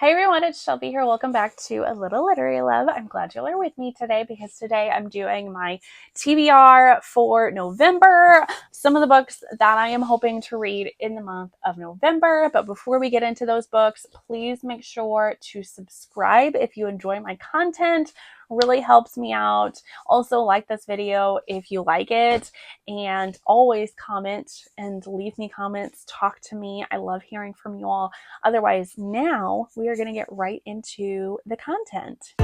Hey everyone, it's Shelby here. Welcome back to A Little Literary Love. I'm glad you are with me today because today I'm doing my TBR for November, some of the books that I am hoping to read in the month of November. But before we get into those books, please make sure to subscribe if you enjoy my content. Really helps me out. Also, like this video if you like it, and always comment and leave me comments. Talk to me. I love hearing from you all. Otherwise, now we are going to get right into the content.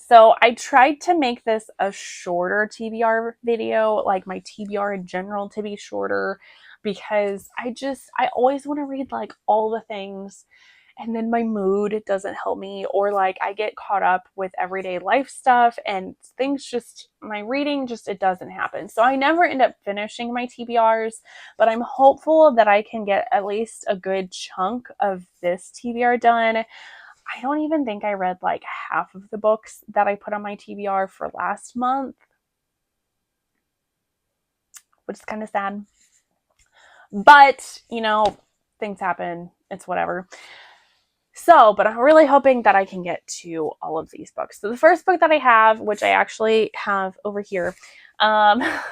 So I tried to make this a shorter TBR video, like my TBR in general to be shorter, because I always want to read like all the things, and then my mood doesn't help me, or like I get caught up with everyday life stuff and things just, my reading just, it doesn't happen. So I never end up finishing my TBRs, but I'm hopeful that I can get at least a good chunk of this TBR done. I don't even think I read like half of the books that I put on my TBR for last month, which is kind of sad. But, things happen. It's whatever. So, but I'm really hoping that I can get to all of these books. So the first book that I have, which I actually have over here,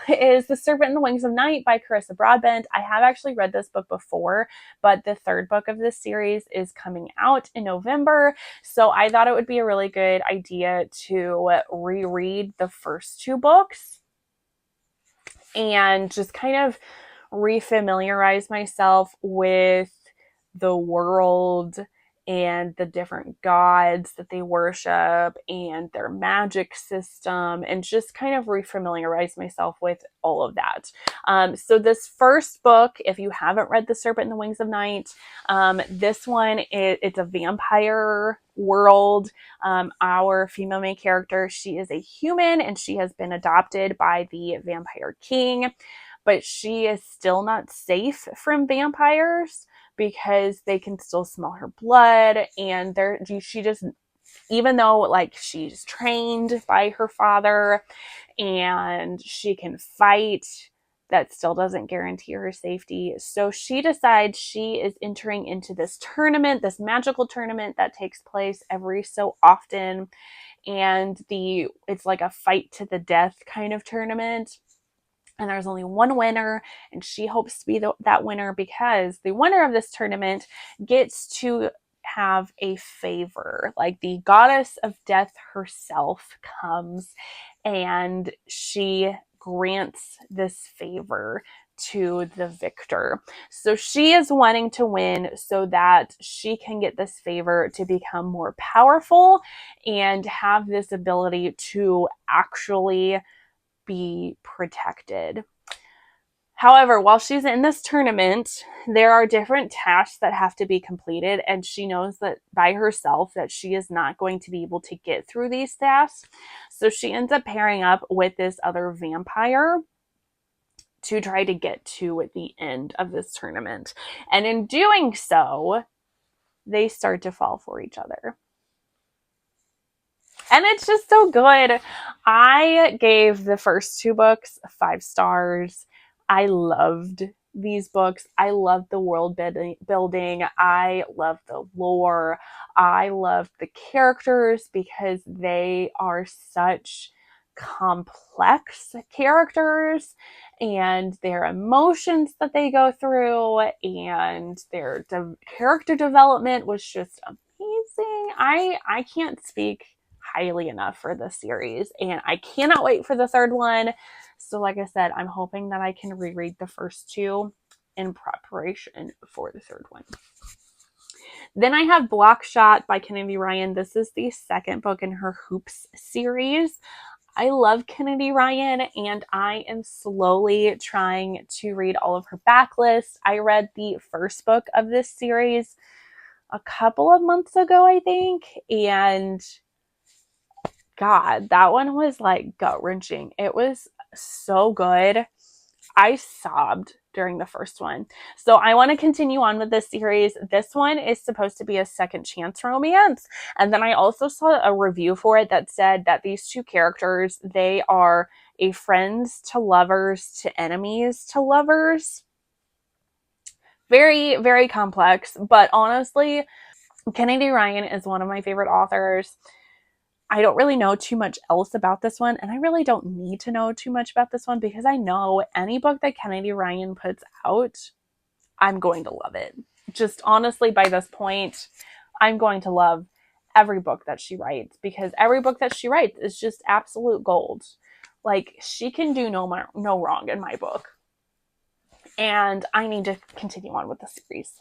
is The Serpent and the Wings of Night by Carissa Broadbent. I have actually read this book before, but the third book of this series is coming out in November. So I thought it would be a really good idea to reread the first two books and just kind of refamiliarize myself with the world and the different gods that they worship and their magic system, and just kind of refamiliarize myself with all of that. So this first book, if you haven't read The Serpent and the Wings of Night, this one, it's a vampire world. Our female main character, she is a human and she has been adopted by the vampire king, but she is still not safe from vampires because they can still smell her blood, and she just, even though like she's trained by her father and she can fight, that still doesn't guarantee her safety. So she decides she is entering into this tournament, this magical tournament that takes place every so often, and it's like a fight to the death kind of tournament. And there's only one winner, and she hopes to be that winner because the winner of this tournament gets to have a favor. Like the goddess of death herself comes and she grants this favor to the victor. So she is wanting to win so that she can get this favor to become more powerful and have this ability to actually be protected. However, while she's in this tournament, there are different tasks that have to be completed, and she knows that by herself that she is not going to be able to get through these tasks. So she ends up pairing up with this other vampire to try to get to the end of this tournament. And in doing so, they start to fall for each other. And it's just so good. I gave the first two books 5 stars. I loved these books. I loved the world building. I loved the lore. I loved the characters because they are such complex characters, and their emotions that they go through and their character development was just amazing. I can't speak highly enough for this series, and I cannot wait for the third one. So like I said, I'm hoping that I can reread the first two in preparation for the third one. Then I have Blockshot by Kennedy Ryan. This is the second book in her Hoops series. I love Kennedy Ryan, and I am slowly trying to read all of her backlist. I read the first book of this series a couple of months ago, I think, and God, that one was like gut-wrenching. It was so good. I sobbed during the first one. So I want to continue on with this series. This one is supposed to be a second chance romance. And then I also saw a review for it that said that these two characters, they are a friends to lovers to enemies to lovers. Very, very complex. But honestly, Kennedy Ryan is one of my favorite authors. I don't really know too much else about this one, and I really don't need to know too much about this one because I know any book that Kennedy Ryan puts out, I'm going to love it. Just honestly, by this point, I'm going to love every book that she writes because every book that she writes is just absolute gold. Like, she can do no wrong in my book. And I need to continue on with the series.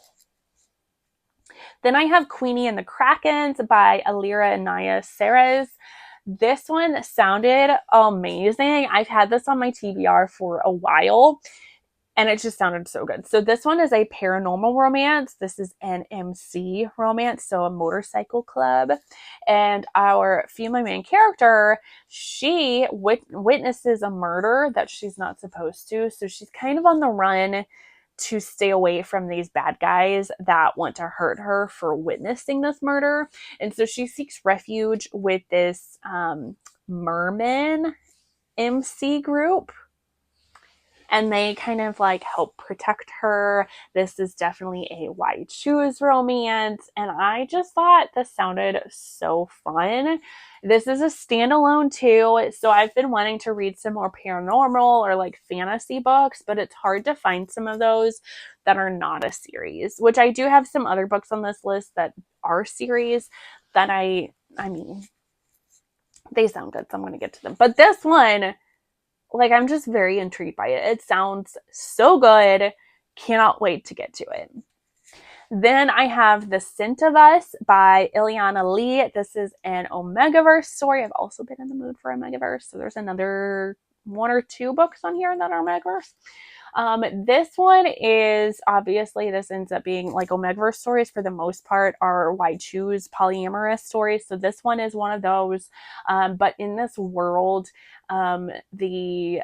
Then I have Queenie and the Krakens by Alira Anaya Serres. This one sounded amazing. I've had this on my TBR for a while, and it just sounded so good. So this one is a paranormal romance. This is an MC romance, so a motorcycle club. And our female main character, she witnesses a murder that she's not supposed to. So she's kind of on the run to stay away from these bad guys that want to hurt her for witnessing this murder. And so she seeks refuge with this merman MC group, and they kind of like help protect her. This is definitely a why choose romance, and I just thought this sounded so fun. This is a standalone too, so I've been wanting to read some more paranormal or like fantasy books, but it's hard to find some of those that are not a series, which I do have some other books on this list that are series that I mean, they sound good, so I'm going to get to them. But this one, like, I'm just very intrigued by it. It sounds so good. Cannot wait to get to it. Then I have The Scent of Us by Ileana Lee. This is an Omegaverse story. I've also been in the mood for Omegaverse, so there's another one or two books on here that are Omegaverse. This one is obviously, this ends up being like Omegaverse stories for the most part are why choose polyamorous stories. So this one is one of those. But in this world, the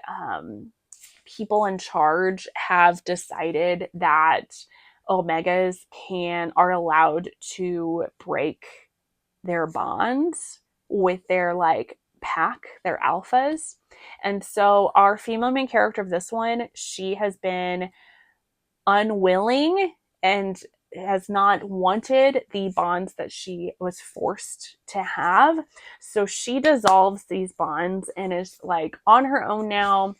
people in charge have decided that Omegas are allowed to break their bonds with their like pack, their alphas. And so our female main character of this one, she has been unwilling and has not wanted the bonds that she was forced to have. So she dissolves these bonds and is like on her own now.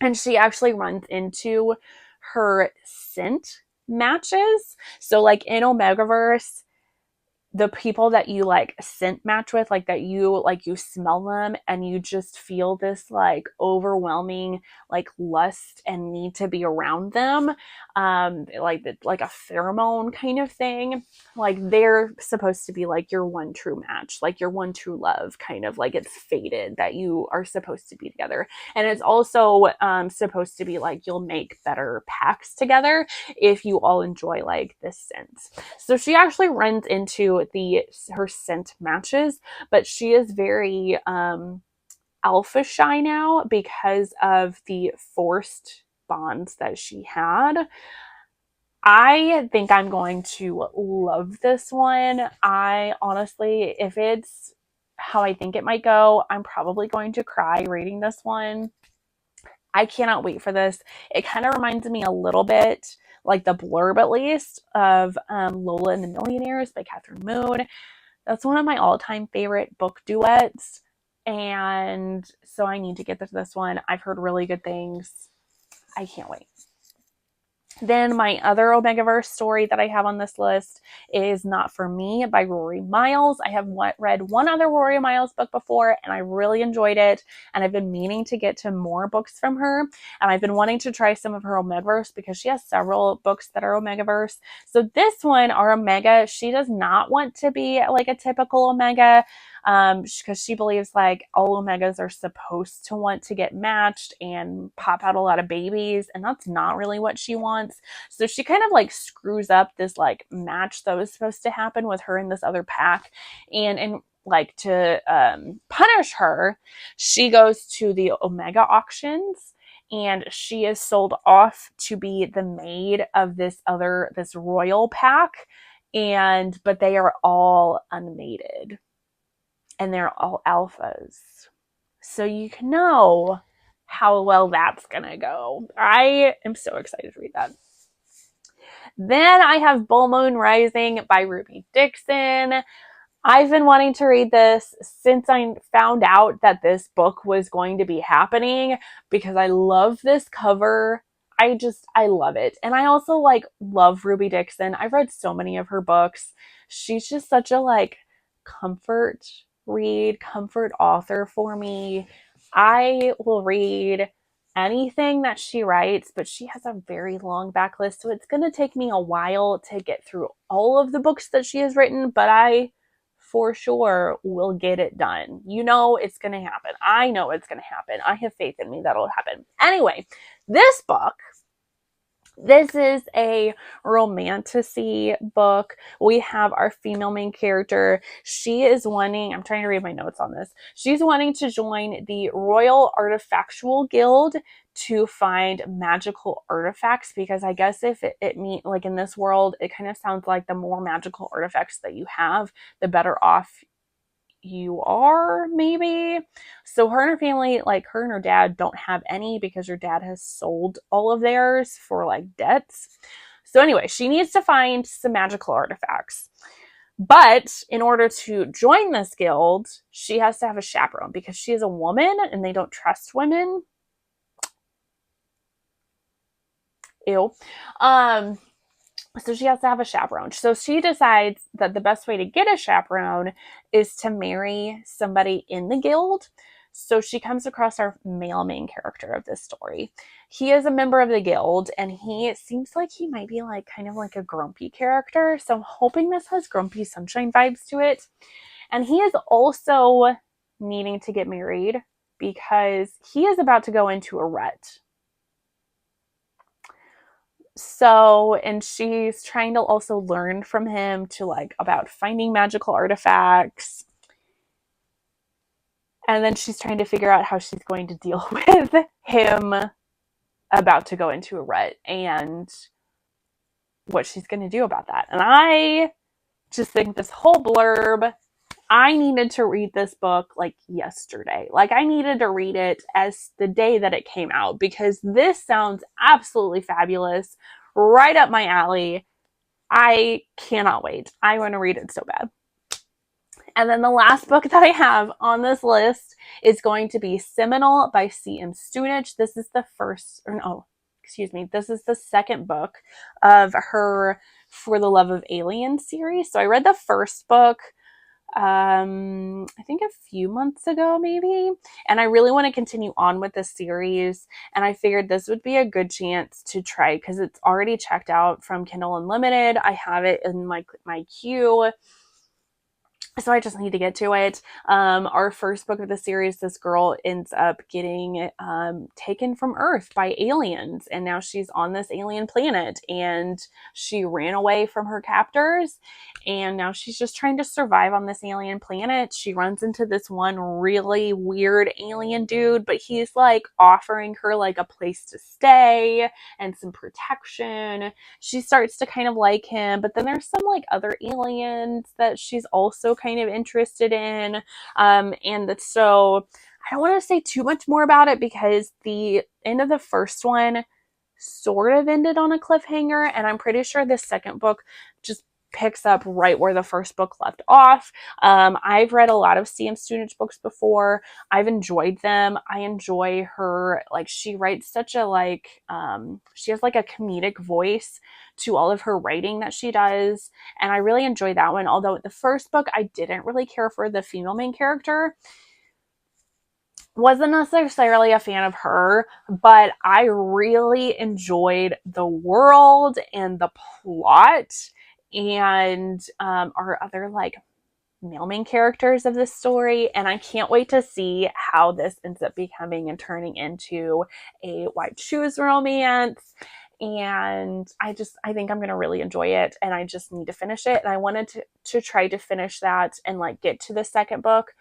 And she actually runs into her scent matches. So like in Omegaverse, the people that you like scent match with, like that you smell them and you just feel this like overwhelming like lust and need to be around them, like a pheromone kind of thing. Like they're supposed to be like your one true match, like your one true love, kind of like it's fated that you are supposed to be together. And it's also supposed to be like you'll make better packs together if you all enjoy like this scent. So she actually runs into her scent matches, but she is very alpha shy now because of the forced bonds that she had. I think I'm going to love this one. I honestly, if it's how I think it might go, I'm probably going to cry reading this one. I cannot wait for this. It kind of reminds me a little bit, like the blurb at least, of Lola and the Millionaires by Catherine Moon. That's one of my all-time favorite book duets. And so I need to get to this one. I've heard really good things. I can't wait. Then my other Omegaverse story that I have on this list is Not For Me by Rory Miles. I have read one other Rory Miles book before and I really enjoyed it. And I've been meaning to get to more books from her. And I've been wanting to try some of her Omegaverse because she has several books that are Omegaverse. So this one, our Omega, she does not want to be like a typical Omega, because she believes like all Omegas are supposed to want to get matched and pop out a lot of babies, and that's not really what she wants. So she kind of like screws up this like match that was supposed to happen with her and this other pack, and like to punish her, she goes to the Omega auctions and she is sold off to be the maid of this royal pack, but they are all unmated and they're all alphas. So you can know how well that's gonna go. I am so excited to read that. Then I have Bull Moon Rising by Ruby Dixon. I've been wanting to read this since I found out that this book was going to be happening because I love this cover. I love it. And I also love Ruby Dixon. I've read so many of her books. She's just such a comfort read, comfort author for me. I will read anything that she writes, but she has a very long backlist, so it's going to take me a while to get through all of the books that she has written, but I for sure will get it done. You know it's going to happen. I know it's going to happen. I have faith in me that'll happen. Anyway, this book, this is a romantasy book. We have our female main character. She is wanting, I'm trying to read my notes on this. She's wanting to join the Royal Artifactual Guild to find magical artifacts, because I guess if it means, in this world, it kind of sounds like the more magical artifacts that you have, the better off you are, maybe. So her and her family, her and her dad, don't have any because her dad has sold all of theirs for debts. So anyway, she needs to find some magical artifacts. But in order to join this guild, she has to have a chaperone because she is a woman and they don't trust women. Ew. So she has to have a chaperone. So she decides that the best way to get a chaperone is to marry somebody in the guild. So she comes across our male main character of this story. He is a member of the guild, and he seems like he might be kind of a grumpy character. So I'm hoping this has Grumpy Sunshine vibes to it. And he is also needing to get married because he is about to go into a rut. So, and she's trying to also learn from him to about finding magical artifacts. And then she's trying to figure out how she's going to deal with him about to go into a rut and what she's going to do about that. And I just think this whole blurb, I needed to read this book yesterday. I needed to read it as the day that it came out because this sounds absolutely fabulous, right up my alley. I cannot wait. I want to read it so bad. And then the last book that I have on this list is going to be Seminole by C.M. Stunich. This is the this is the second book of her For the Love of Aliens series. So I read the first book I think a few months ago maybe, and I really want to continue on with this series, and I figured this would be a good chance to try because it's already checked out from Kindle Unlimited. I have it in my queue, so I just need to get to it. Our first book of the series, this girl ends up getting taken from Earth by aliens, and now she's on this alien planet, and she ran away from her captors, and now she's just trying to survive on this alien planet. She runs into this one really weird alien dude, but he's offering her a place to stay and some protection. She starts to kind of like him, but then there's some other aliens that she's also kind of interested in. So I don't want to say too much more about it because the end of the first one sort of ended on a cliffhanger, and I'm pretty sure the second book just picks up right where the first book left off. I've read a lot of C.M. Stunich books before. I've enjoyed them. I enjoy her, she writes such a she has a comedic voice to all of her writing that she does, and I really enjoy that one. Although the first book I didn't really care for the female main character. Wasn't necessarily a fan of her, but I really enjoyed the world and the plot and our other male main characters of this story, and I can't wait to see how this ends up becoming and turning into a white shoes romance. And I think I'm gonna really enjoy it, and I just need to finish it. And I wanted to try to finish that and get to the second book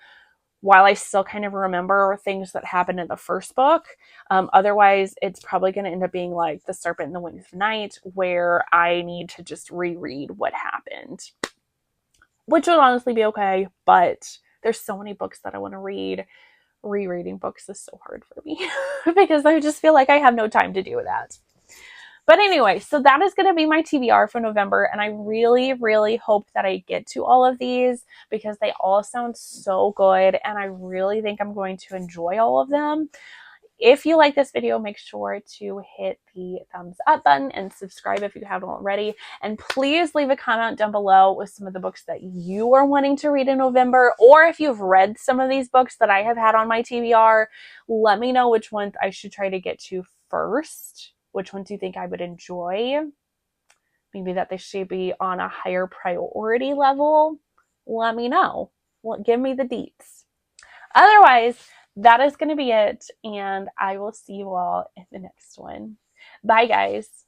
while I still kind of remember things that happened in the first book. Otherwise, it's probably going to end up being like The Serpent and the Wings of Night, where I need to just reread what happened, which would honestly be okay, but there's so many books that I want to read. Rereading books is so hard for me because I just feel like I have no time to do that. But anyway, so that is going to be my TBR for November. And I really, really hope that I get to all of these because they all sound so good. And I really think I'm going to enjoy all of them. If you like this video, make sure to hit the thumbs up button and subscribe if you haven't already. And please leave a comment down below with some of the books that you are wanting to read in November, or if you've read some of these books that I have had on my TBR, let me know which ones I should try to get to first. Which ones do you think I would enjoy? Maybe that they should be on a higher priority level. Let me know. Well, give me the deets. Otherwise, that is going to be it, and I will see you all in the next one. Bye, guys.